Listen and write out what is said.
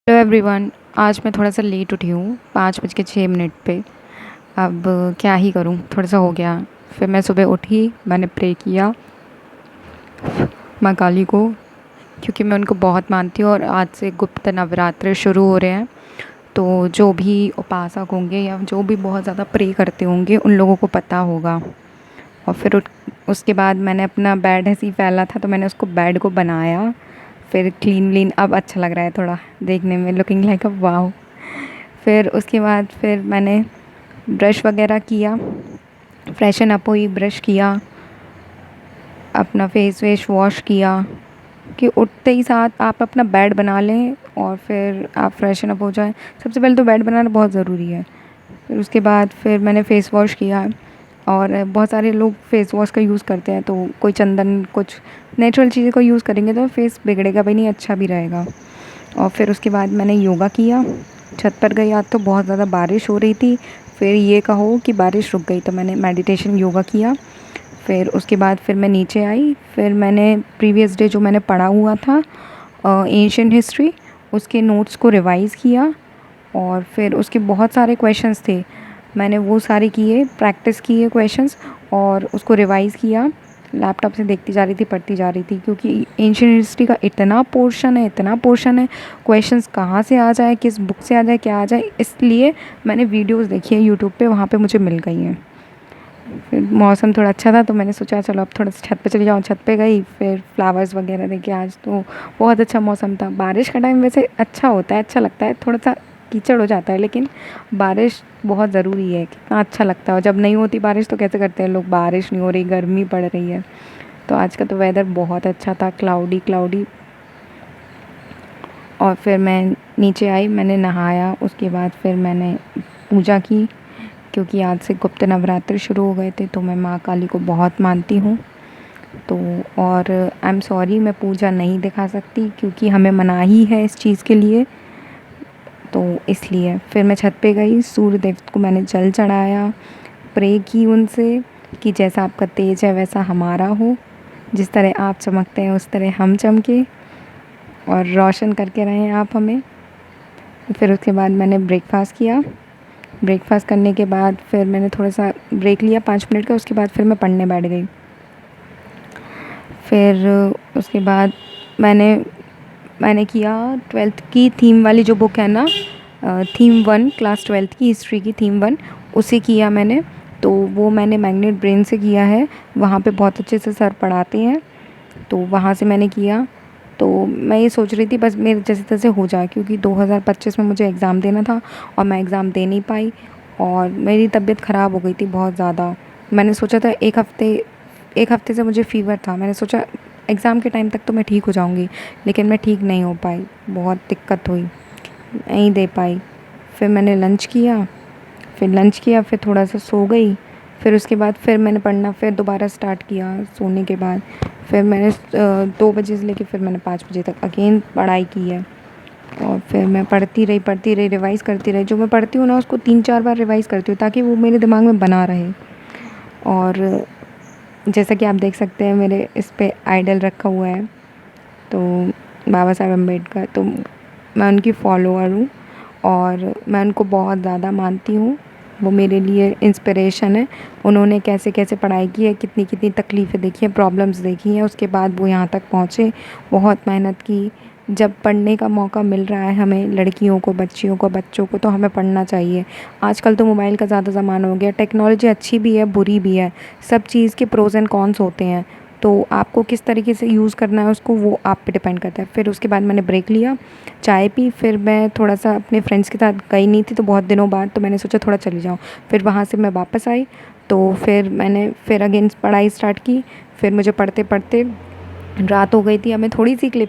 Hello everyone. आज मैं थोड़ा सा लेट उठी हूँ, 5:06 पे। अब क्या ही करूँ, थोड़ा सा हो गया। फिर मैं सुबह उठी, मैंने प्रे किया माँ काली को, क्योंकि मैं उनको बहुत मानती हूँ और आज से गुप्त नवरात्र शुरू हो रहे हैं। तो जो भी उपासक होंगे या जो भी बहुत ज़्यादा प्रे करते होंगे उन लोगों को पता होगा। और फिर उसके बाद मैंने अपना बेड ऐसे ही फैला था तो मैंने उसको बेड को बनाया। फिर क्लीन व्लीन अब अच्छा लग रहा है, थोड़ा देखने में लुकिंग लाइक अ वाओ। फिर उसके बाद फिर मैंने ब्रश वगैरह किया, फ्रेशन अप हुई, ब्रश किया, अपना फेस वेश वॉश किया कि उठते ही साथ आप अपना बेड बना लें और फिर आप फ्रेशन अप हो जाएं। सबसे पहले तो बेड बनाना बहुत ज़रूरी है। फिर उसके बाद फिर मैंने फ़ेस वॉश किया। और बहुत सारे लोग फ़ेस वॉश का यूज़ करते हैं, तो कोई चंदन कुछ नेचुरल चीज़ें को यूज़ करेंगे तो फेस बिगड़ेगा भी नहीं, अच्छा भी रहेगा। और फिर उसके बाद मैंने योगा किया, छत पर गई। आज तो बहुत ज़्यादा बारिश हो रही थी, फिर ये कहो कि बारिश रुक गई तो मैंने मेडिटेशन योगा किया। फिर उसके बाद फिर मैं नीचे आई, फिर मैंने प्रीवियस डे जो मैंने पढ़ा हुआ था एंशिएंट हिस्ट्री, उसके नोट्स को रिवाइज़ किया। और फिर उसके बहुत सारे क्वेश्चंस थे, मैंने वो सारे किए, प्रैक्टिस किए क्वेश्चंस और उसको रिवाइज़ किया। लैपटॉप से देखती जा रही थी, पढ़ती जा रही थी, क्योंकि एंशिएंट हिस्ट्री का इतना पोर्शन है, इतना पोर्शन है, क्वेश्चंस कहाँ से आ जाए, किस बुक से आ जाए, क्या आ जाए, इसलिए मैंने वीडियोस देखी है यूट्यूब पे, वहाँ पे मुझे मिल गई हैं। फिर मौसम थोड़ा अच्छा था तो मैंने सोचा चलो अब थोड़ा सा छत पे चली जाऊँ। छत पे गई, फिर फ्लावर्स वगैरह देखे। आज तो बहुत अच्छा मौसम था। बारिश का टाइम वैसे अच्छा होता है, अच्छा लगता है, थोड़ा सा कीचड़ हो जाता है, लेकिन बारिश बहुत ज़रूरी है। कितना अच्छा लगता है। और जब नहीं होती बारिश तो कैसे करते हैं लोग, बारिश नहीं हो रही, गर्मी पड़ रही है। तो आज का तो वेदर बहुत अच्छा था, क्लाउडी क्लाउडी। और फिर मैं नीचे आई, मैंने नहाया, उसके बाद फिर मैंने पूजा की, क्योंकि आज से गुप्त नवरात्र शुरू हो गए थे तो मैं माँ काली को बहुत मानती हूँ। तो और आई एम सॉरी, मैं पूजा नहीं दिखा सकती क्योंकि हमें मनाही है इस चीज़ के लिए, तो इसलिए फिर मैं छत पे गई, सूर्य देव को मैंने जल चढ़ाया, प्रे की उनसे कि जैसा आपका तेज है वैसा हमारा हो, जिस तरह आप चमकते हैं उस तरह हम चमके और रोशन करके रहें आप हमें। फिर उसके बाद मैंने ब्रेकफास्ट किया। ब्रेकफास्ट करने के बाद फिर मैंने थोड़ा सा ब्रेक लिया 5 मिनट का, उसके बाद फिर मैं पढ़ने बैठ गई। फिर उसके बाद मैंने मैंने किया 12th की थीम वाली जो बुक है ना, थीम 1, क्लास 12th की हिस्ट्री की थीम 1, उसे किया मैंने। तो वो मैंने मैग्नेट ब्रेन से किया है, वहाँ पे बहुत अच्छे से सर पढ़ाते हैं, तो वहाँ से मैंने किया। तो मैं ये सोच रही थी बस मेरे जैसे तैसे हो जाए, क्योंकि 2025 में मुझे एग्ज़ाम देना था और मैं एग्ज़ाम दे नहीं पाई और मेरी तबीयत ख़राब हो गई थी बहुत ज़्यादा। मैंने सोचा था एक हफ़्ते से मुझे फ़ीवर था, मैंने सोचा एग्ज़ाम के टाइम तक तो मैं ठीक हो जाऊँगी, लेकिन मैं ठीक नहीं हो पाई, बहुत दिक्कत हुई, नहीं दे पाई। फिर मैंने लंच किया, फिर थोड़ा सा सो गई। फिर उसके बाद फिर मैंने पढ़ना फिर दोबारा स्टार्ट किया सोने के बाद। फिर मैंने 2 बजे से लेके फिर मैंने 5 बजे तक अगेन पढ़ाई की है। और फिर मैं पढ़ती रही, रिवाइज़ करती रही। जो मैं पढ़ती हूँ ना उसको 3-4 बार रिवाइज़ करती हूँ ताकि वो मेरे दिमाग में बना रहे। और जैसा कि आप देख सकते हैं मेरे इस पे आइडल रखा हुआ है, तो बाबा साहेब अम्बेडकर, तो मैं उनकी फॉलोअर हूँ और मैं उनको बहुत ज़्यादा मानती हूँ। वो मेरे लिए इंस्पिरेशन है। उन्होंने कैसे कैसे पढ़ाई की है, कितनी कितनी तकलीफ़ें देखी हैं, प्रॉब्लम्स देखी हैं, उसके बाद वो यहाँ तक पहुँचे, बहुत मेहनत की। जब पढ़ने का मौका मिल रहा है हमें, लड़कियों को, बच्चियों को, बच्चों को, तो हमें पढ़ना चाहिए। आजकल तो मोबाइल का ज़्यादा ज़माना हो गया, टेक्नोलॉजी अच्छी भी है, बुरी भी है, सब चीज़ के प्रोज़ एंड कॉन्स होते हैं, तो आपको किस तरीके से यूज़ करना है उसको, वो आप पे डिपेंड करता है। फिर उसके बाद मैंने ब्रेक लिया, चाय पी, फिर मैं थोड़ा सा अपने फ्रेंड्स के साथ गई नहीं थी तो बहुत दिनों बाद, तो मैंने सोचा थोड़ा चली जाऊँ। फिर वहाँ से मैं वापस आई, तो फिर मैंने फिर अगेन पढ़ाई स्टार्ट की। फिर मुझे पढ़ते पढ़ते रात हो गई थी। अब मैं थोड़ी सी क्लिप